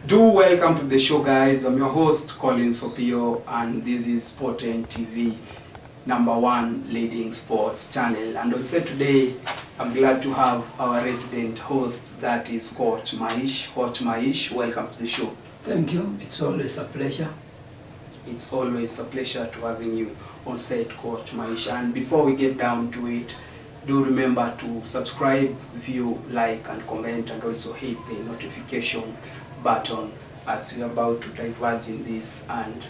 Do welcome to the show, guys. I'm your host, Colin Sopio, and this is Sport TV, #1 leading sports channel. And also today, I'm glad to have our resident host, that is Coach Maish. Coach Maish, welcome to the show. Thank you. It's always a pleasure. It's always a pleasure to having you on set, Coach Maish. And before we get down to it, do remember to subscribe, view, like, and comment, and also hit the notification button as we're about to diverge in this and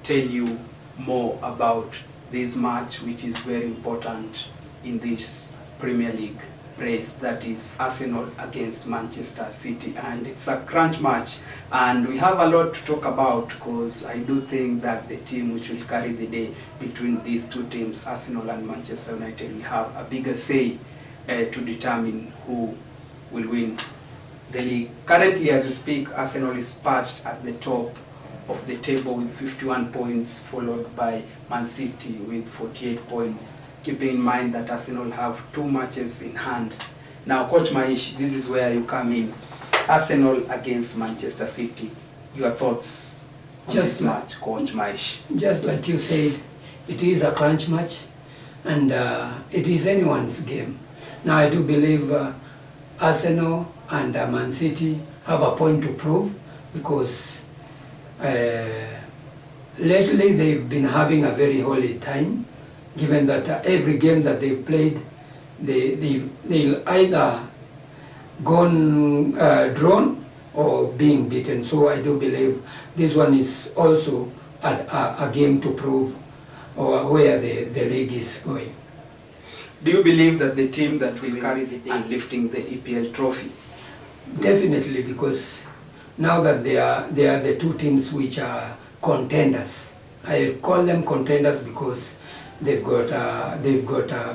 tell you more about this match, which is very important in this Premier League race, that is Arsenal against Manchester City. And it's a crunch match, and we have a lot to talk about, because I do think that the team which will carry the day between these two teams, Arsenal and Manchester United, will have a bigger say to determine who will win the league. Currently, as we speak, Arsenal is perched at the top of the table with 51 points, followed by Man City with 48 points, keeping in mind that Arsenal have 2 matches in hand. Now, Coach Maish, this is where you come in. Arsenal against Manchester City. Your thoughts on this match, Coach Maish? Just like you said, it is a crunch match, and it is anyone's game. Now, I do believe Arsenal and Man City have a point to prove, because lately they've been having a very holy time, given that every game that they've played, they'll either gone drawn or being beaten. So I do believe this one is also a game to prove where the league is going. Do you believe that the team that will carry the day and lifting the EPL trophy? Definitely, because now that they are the two teams which are contenders. I call them contenders because they've got a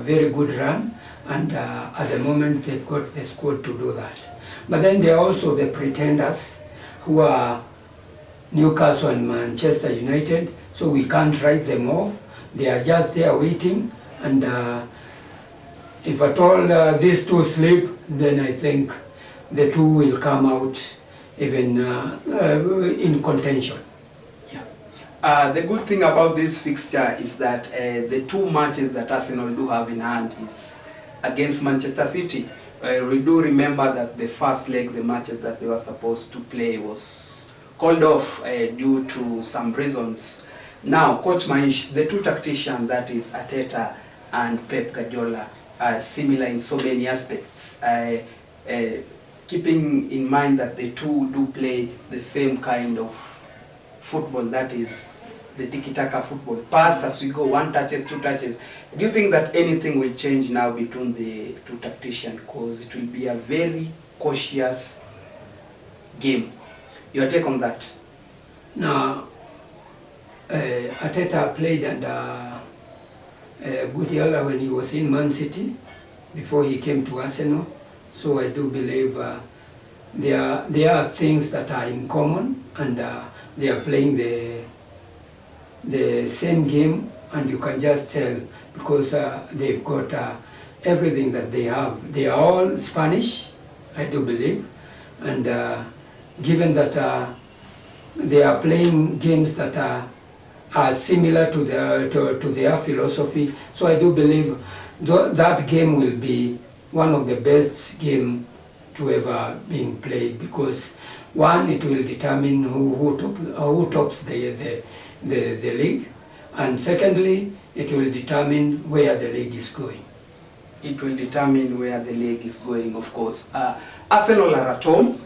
very good run, and at the moment they've got the squad to do that. But then they are also the pretenders, who are Newcastle and Manchester United. So we can't write them off. They are just there waiting, and if at all these two sleep, then I think the two will come out even in contention. Yeah. The good thing about this fixture is that the 2 matches that Arsenal do have in hand is against Manchester City. We do remember that the first leg, the matches that they were supposed to play, was called off due to some reasons. Now, Coach Maish, the 2 tacticians, that is Arteta and Pep Guardiola, are similar in so many aspects. Keeping in mind that the 2 do play the same kind of football, that is the tiki-taka football, pass as we go, 1 touches, 2 touches. Do you think that anything will change now between the 2 tacticians? Because it will be a very cautious game. Your take on that? Now, Arteta played under Guardiola when he was in Man City, before he came to Arsenal. So I do believe there are things that are in common, and they are playing the same game, and you can just tell, because they've got everything that they have. They are all Spanish, I do believe, and given that they are playing games that are similar to their philosophy, so I do believe that game will be one of the best game to ever being played, because one, it will determine who tops the league, and secondly, it will determine where the league is going. It will determine where the league is going, of course. Arsenal are at home.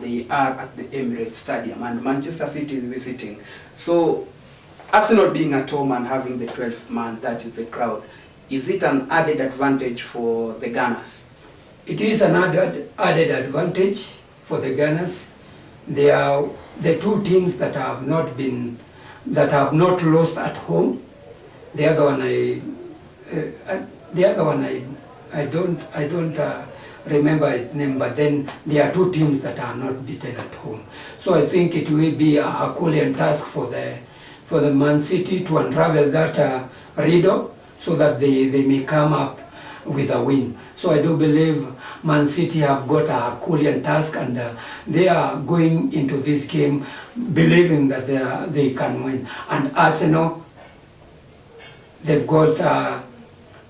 They are at the Emirates Stadium, and Manchester City is visiting. So Arsenal being at home and having the 12th man, that is the crowd, is it an added advantage for the Gunners? It is an added advantage for the Gunners. They are the 2 teams that have not lost at home. The other one I don't remember its name, but then there are 2 teams that are not beaten at home. So I think it will be a Herculean task for the Man City to unravel that riddle, so that they may come up with a win. So I do believe Man City have got a Herculean task, and they are going into this game believing that they can win. And Arsenal, they've got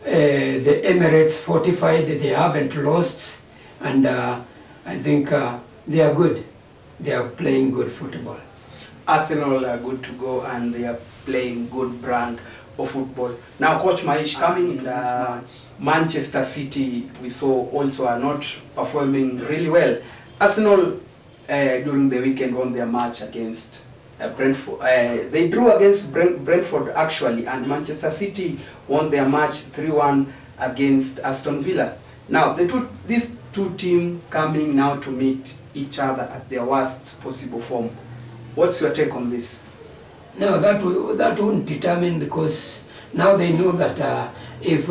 the Emirates fortified, they haven't lost, and I think they are good. They are playing good football. Arsenal are good to go and they are playing good brand of football. Now, Coach Maish, coming into this match, Manchester City, we saw also are not performing really well. Arsenal, during the weekend, won their match against Brentford. They drew against Brentford, actually, and Manchester City won their match 3-1 against Aston Villa. Now, these two teams coming now to meet each other at their worst possible form. What's your take on this? No, that won't determine, because now they know that if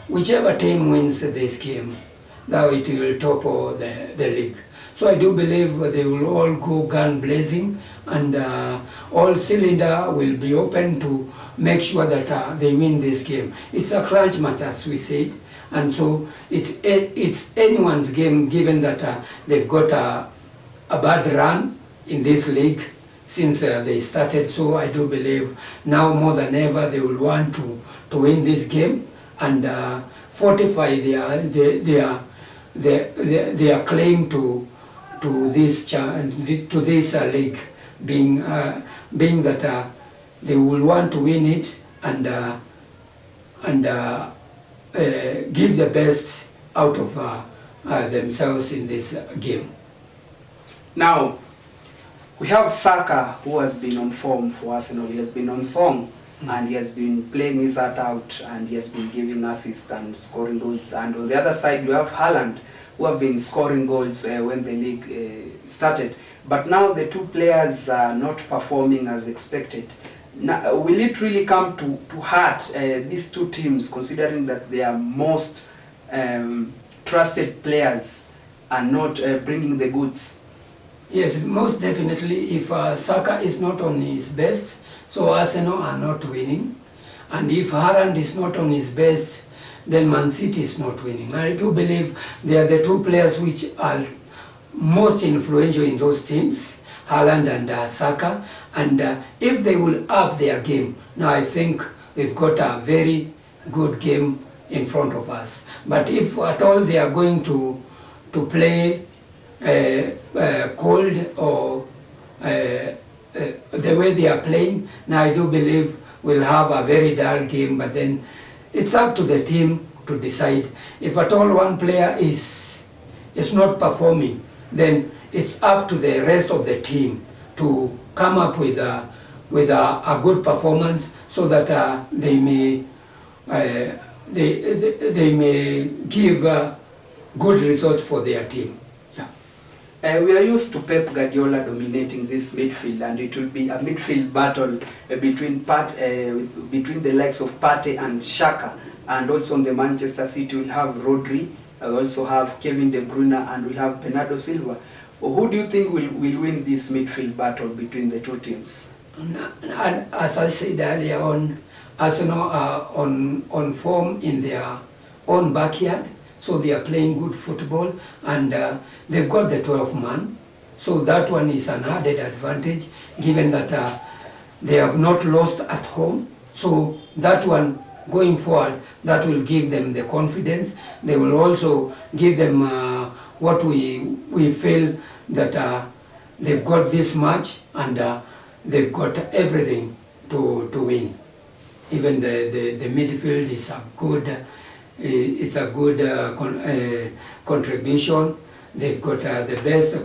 whichever team wins this game, now it will topple the league. So I do believe they will all go gun blazing, and all cylinder will be open to make sure that they win this game. It's a crunch match, as we said, and so it's anyone's game, given that they've got a bad run in this league since they started. So I do believe now more than ever they will want to win this game and fortify their claim to this league, being that they will want to win it and give the best out of themselves in this game. Now, we have Saka, who has been on form for Arsenal. He has been on song, and he has been playing his heart out, and he has been giving assists and scoring goals. And on the other side, we have Haaland, who have been scoring goals when the league started. But now the two players are not performing as expected. Now, will it really come to hurt these two teams, considering that their most trusted players are not bringing the goods? Yes, most definitely. If Saka is not on his best, so Arsenal are not winning. And if Haaland is not on his best, then Man City is not winning. I do believe they are the two players which are most influential in those teams, Haaland and Saka. And if they will up their game, now I think we've got a very good game in front of us. But if at all they are going to play cold or the way they are playing, now I do believe we'll have a very dull game. But then it's up to the team to decide. If at all one player is not performing, then it's up to the rest of the team to come up with a good performance, so that they may give good results for their team. We are used to Pep Guardiola dominating this midfield, and it will be a midfield battle between the likes of Partey and Xhaka. And also on the Manchester City, we'll have Rodri, we also have Kevin De Bruyne, and we'll have Bernardo Silva. Who do you think will win this midfield battle between the two teams? And as I said earlier on, Arsenal are on form in their own backyard. So they are playing good football, and they've got the 12 man. So that one is an added advantage, given that they have not lost at home. So that one, going forward, that will give them the confidence. They will also give them what we feel that they've got this match, and they've got everything to win. Even the midfield is a good. It's a good contribution. They've got the best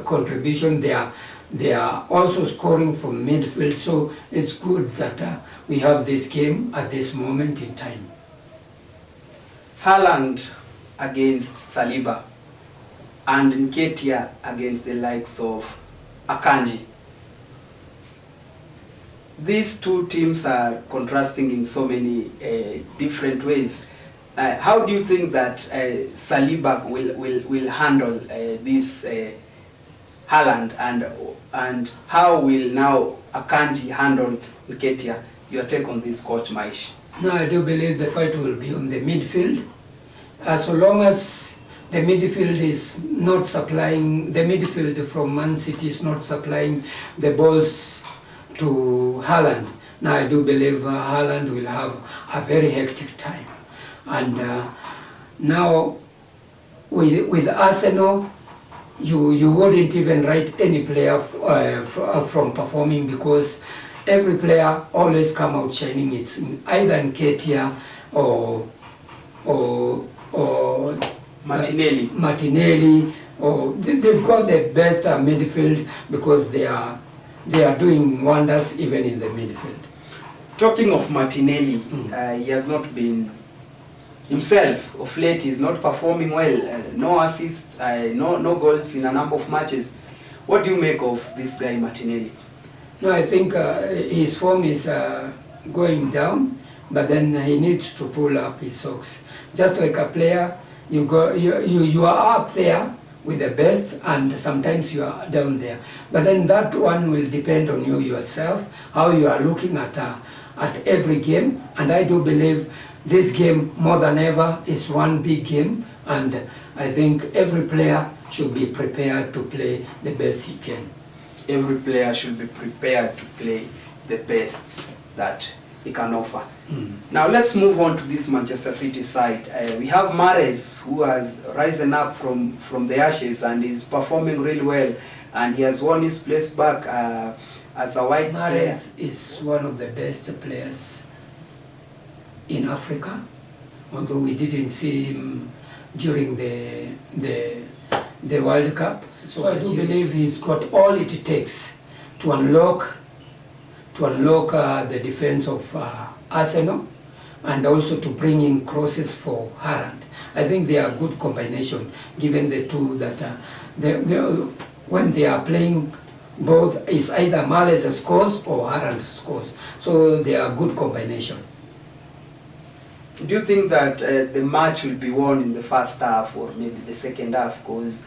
contribution. They are also scoring from midfield, so it's good that we have this game at this moment in time. Haaland against Saliba, and Nketiah against the likes of Akanji. These two teams are contrasting in so many different ways. How do you think that Saliba will handle this Haaland, and how will now Akanji handle Nketiah? Your take on this, Coach Maish? No, I do believe the fight will be on the midfield, So long as the midfield is not supplying, the midfield from Man City is not supplying the balls to Haaland. Now I do believe Haaland will have a very hectic time. And now with Arsenal, you wouldn't even write any player from performing, because every player always come out shining. It's either Nketiah or Martinelli, or they've got the best midfield, because they are doing wonders even in the midfield. Talking of Martinelli, he has not been himself of late. He's not performing well. No assists, no goals in a number of matches. What do you make of this guy Martinelli? No, I think his form is going down, but then he needs to pull up his socks. Just like a player, you are up there with the best, and sometimes you are down there. But then that one will depend on you yourself, how you are looking at every game. And I do believe this game, more than ever, is one big game, and I think every player should be prepared to play the best he can. Every player should be prepared to play the best that he can offer. Now let's move on to this Manchester City side. We have Mahrez, who has risen up from the ashes and is performing really well, and he has won his place back as a white player. Mahrez is one of the best players in Africa, although we didn't see him during the World Cup. So I do believe he's got all it takes to unlock the defense of Arsenal, and also to bring in crosses for Haaland. I think they are a good combination, given the two that when they are playing, both is either Mahrez scores or Haaland scores. So they are a good combination. Do you think that the match will be won in the first half or maybe the second half? Because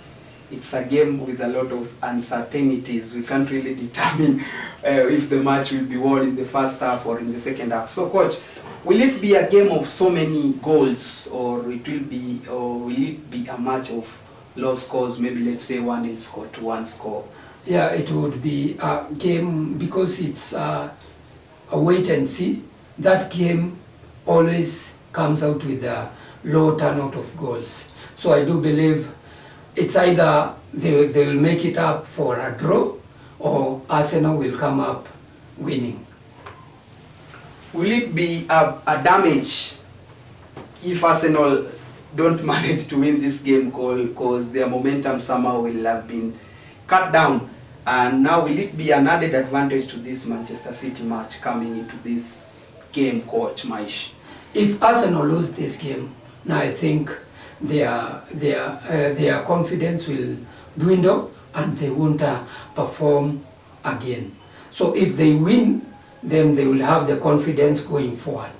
it's a game with a lot of uncertainties. We can't really determine if the match will be won in the first half or in the second half. So, coach, will it be a game of so many goals, or will it be a match of low scores? Maybe let's say 1-0 score to 1 score. Yeah, it would be a game, because it's a wait and see. That game always comes out with a low turnout of goals. So I do believe it's either they will make it up for a draw, or Arsenal will come up winning. Will it be a damage if Arsenal don't manage to win this game, because their momentum somehow will have been cut down? And now will it be an added advantage to this Manchester City match coming into this game, Coach Maish? If Arsenal lose this game, now I think their confidence will dwindle and they won't perform again. So if they win, then they will have the confidence going forward.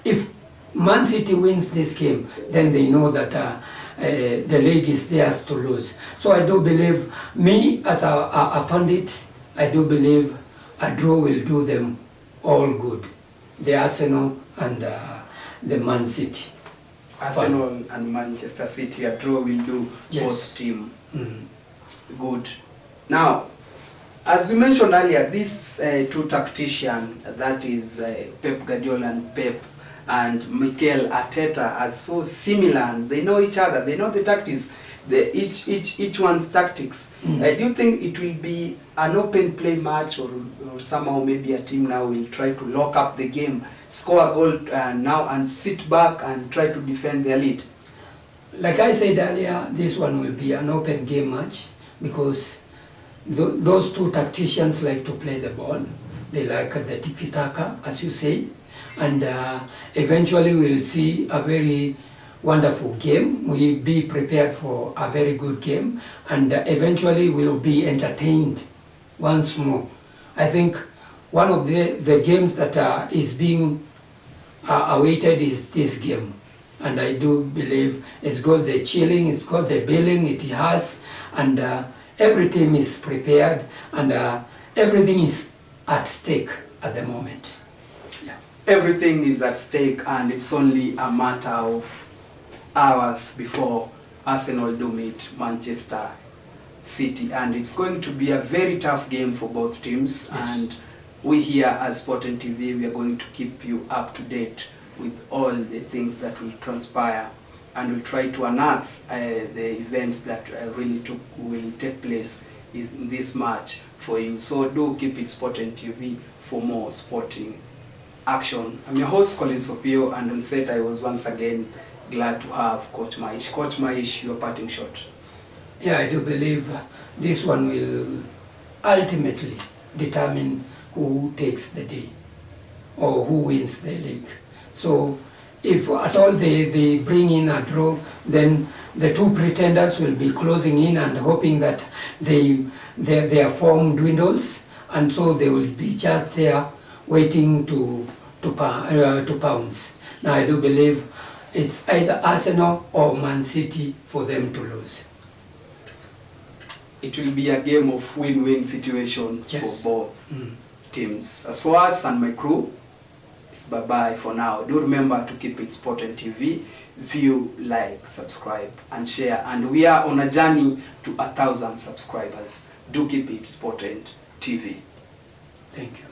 If Man City wins this game, then they know that the league is theirs to lose. So I do believe, me as a pundit, I do believe a draw will do them all good. The Arsenal and the Man City. Arsenal and Manchester City, a draw will do both team good. Now, as we mentioned earlier, these two tacticians, that is Pep Guardiola and Mikel Arteta, are so similar, and they know each other, they know the tactics, each one's tactics. Do you think it will be an open play match, or somehow maybe a team now will try to lock up the game, score a goal now and sit back and try to defend their lead? Like I said earlier, this one will be an open game match, because those two tacticians like to play the ball. They like the tiki-taka, as you say, and eventually we'll see a very wonderful game. We'll be prepared for a very good game, and eventually we'll be entertained once more. I think one of the games that is being awaited is this game, and I do believe it's got the chilling, it's got the billing it has, and every team is prepared, and everything is at stake at the moment. Everything is at stake, and it's only a matter of hours before Arsenal do meet Manchester City, and it's going to be a very tough game for both teams. Yes. And we here as Sporting TV, we are going to keep you up to date with all the things that will transpire, and we'll try to unearth the events that will take place in this match for you. So do keep it Sporting TV for more sporting action. I'm your host Colin Sopio, and on set I was once again glad to have Coach Maish. Coach Maish, your parting shot. Yeah, I do believe this one will ultimately determine who takes the day or who wins the league. So if at all they bring in a draw, then the two pretenders will be closing in and hoping that their form dwindles, and so they will be just there waiting to pounce. Now I do believe it's either Arsenal or Man City for them to lose. It will be a game of win-win situation. Yes. For both teams. As for us and my crew, it's bye-bye for now. Do remember to keep it Sporting TV. View, like, subscribe, and share. And we are on a journey to 1,000 subscribers. Do keep it Sporting TV. Thank you.